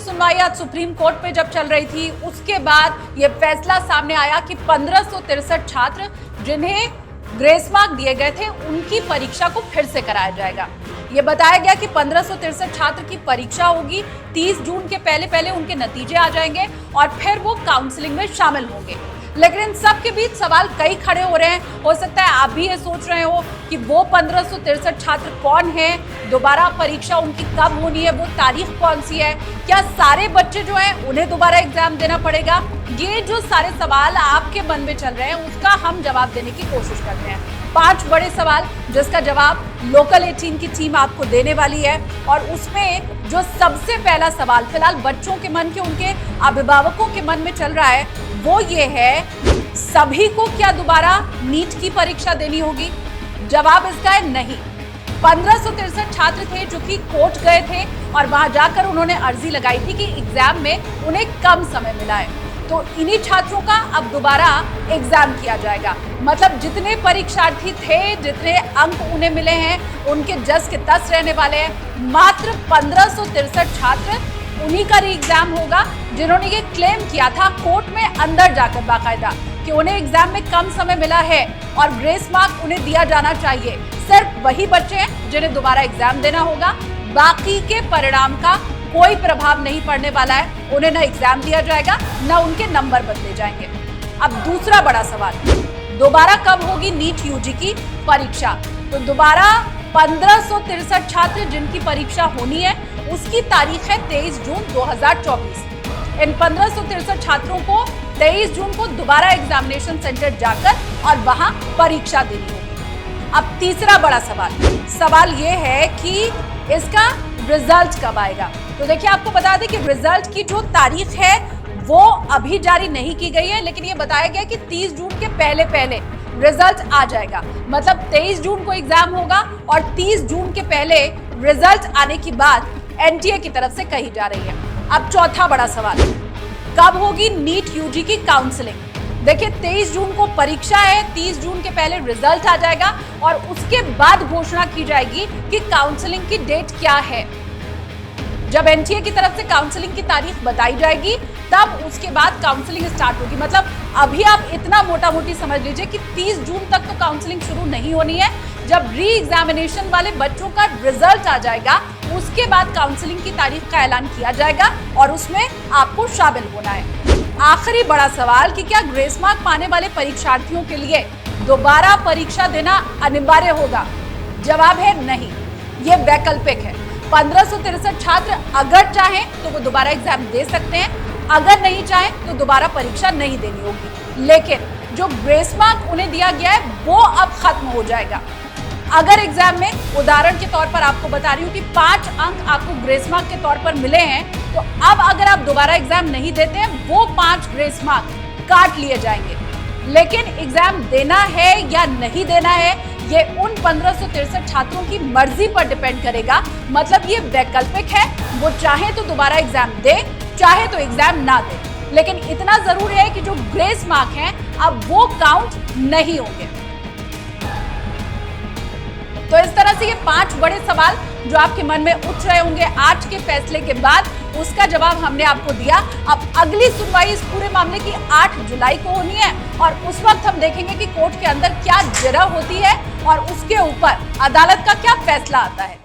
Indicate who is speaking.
Speaker 1: सुनवाई आज supreme court पे जब चल रही थी, उसके बाद ये फैसला सामने आया कि 1563 छात्र जिन्हें ग्रेस मार्क दिए गए थे, उनकी परीक्षा को फिर से कराया जाएगा। ये बताया गया कि 1563 छात्र की परीक्षा होगी, 30 जून के पहले पहले उनके नतीजे आ जाएंगे और फिर वो काउंसलिंग में शामिल होंगे। लेकिन इन सब के बीच सवाल कई खड़े हो रहे हैं। हो सकता है आप भी ये सोच रहे हो कि वो 1563 छात्र कौन हैं, दोबारा परीक्षा उनकी कब होनी है, वो तारीख कौन सी है, क्या सारे बच्चे जो हैं उन्हें दोबारा एग्जाम देना पड़ेगा? ये जो सारे सवाल आपके मन में चल रहे हैं, उसका हम जवाब देने की कोशिश करते हैं। 5 बड़े सवाल जिसका जवाब लोकल 18 की टीम आपको देने वाली है। और उसमें जो सबसे पहला सवाल फिलहाल बच्चों के मन के, उनके अभिभावकों के मन में चल रहा है, वो ये है, सभी को क्या दोबारा नीट की परीक्षा देनी होगी? जवाब इसका है नहीं। 1563 छात्र थे जो कि कोर्ट गए थे और वहां जाकर उन्होंने अर्जी लगाई थी कि एग्जाम में उन्हें कम समय मिला है, तो इन्हीं छात्रों का अब दोबारा एग्जाम किया जाएगा। मतलब जितने परीक्षार्थी थे, जितने अंक उन्हें मिले हैं, उनके जस के तस रहने वाले हैं। मात्र 1563 छात्र, उन्हीं का री एग्जाम होगा जिन्होंने ये क्लेम किया था कोर्ट में अंदर जाकर बाकायदा कि उन्हें एग्जाम में कम समय मिला है और ग्रेस मार्क उन्हें दिया जाना चाहिए। सिर्फ वही बच्चे हैं जिन्हें दोबारा एग्जाम देना होगा। बाकी के परिणाम का कोई प्रभाव नहीं पड़ने वाला है। उन्हें ना एग्जाम दिया जाएगा, ना उनके नंबर बदले जाएंगे। अब दूसरा बड़ा सवाल, दोबारा कब होगी नीट यूजी की परीक्षा? तो दोबारा 1563 छात्र जिनकी परीक्षा होनी है, उसकी तारीख है 23 जून 2024। इन 1563 छात्रों को 23 जून को दोबारा एग्जामिनेशन सेंटर जाकर और वहां परीक्षा देनी होगी। अब तीसरा बड़ा सवाल ये है कि इसका रिजल्ट कब आएगा? तो देखिए, आपको बता दें कि रिजल्ट की जो तारीख है वो अभी जारी नहीं की गई है, लेकिन ये बताया गया कि 30 जून के पहले पहले रिजल्ट आ जाएगा। मतलब 23 जून को एग्जाम होगा और 30 जून के पहले रिजल्ट आने की बात एनटीए की तरफ से कही जा रही है। अब चौथा बड़ा सवाल, कब होगी नीट यूजी की काउंसलिंग? देखिए, 23 जून को परीक्षा है, 30 जून के पहले रिजल्ट आ जाएगा और उसके बाद घोषणा की जाएगी कि काउंसलिंग की डेट क्या है। जब एनटीए की तरफ से काउंसलिंग की तारीख बताई जाएगी, तब उसके बाद काउंसलिंग स्टार्ट होगी। मतलब अभी आप इतना मोटा मोटी समझ लीजिए कि 30 जून तक तो काउंसलिंग शुरू नहीं होनी है। जब री एग्जामिनेशन वाले बच्चों का रिजल्ट आ जाएगा, उसके बाद काउंसलिंग की तारीख का ऐलान किया जाएगा और उसमें आपको शामिल होना है। आखिरी बड़ा सवाल कि क्या ग्रेस मार्क पाने वाले परीक्षार्थियों के लिए दोबारा परीक्षा देना अनिवार्य होगा? जवाब है नहीं, ये वैकल्पिक है। 1563 छात्र अगर चाहें तो वो दोबारा एग्जाम दे सकते हैं, अगर नहीं चाहें तो दोबारा परीक्षा नहीं देनी होगी। लेकिन जो ग्रेस मार्क उन्हें दिया गया है वो अब खत्म हो जाएगा। अगर एग्जाम में, उदाहरण के तौर पर आपको बता रही हूँ कि 5 अंक आपको ग्रेस मार्क के तौर पर मिले हैं, तो अब अगर आप दोबारा एग्जाम नहीं देते हैं, वो 5 ग्रेस मार्क काट लिए जाएंगे। लेकिन एग्जाम देना है या नहीं देना है, ये उन 1563 छात्रों की मर्जी पर डिपेंड करेगा। मतलब ये वैकल्पिक है, वो चाहे तो दोबारा एग्जाम दे, चाहे तो एग्जाम ना दे। लेकिन इतना जरूर है कि जो ग्रेस मार्क हैं अब वो काउंट नहीं होंगे। तो इस तरह से ये 5 बड़े सवाल जो आपके मन में उठ रहे होंगे आज के फैसले के बाद, उसका जवाब हमने आपको दिया। अब अगली सुनवाई इस पूरे मामले की 8 जुलाई को होनी है और उस वक्त हम देखेंगे कि कोर्ट के अंदर क्या जरा होती है और उसके ऊपर अदालत का क्या फैसला आता है।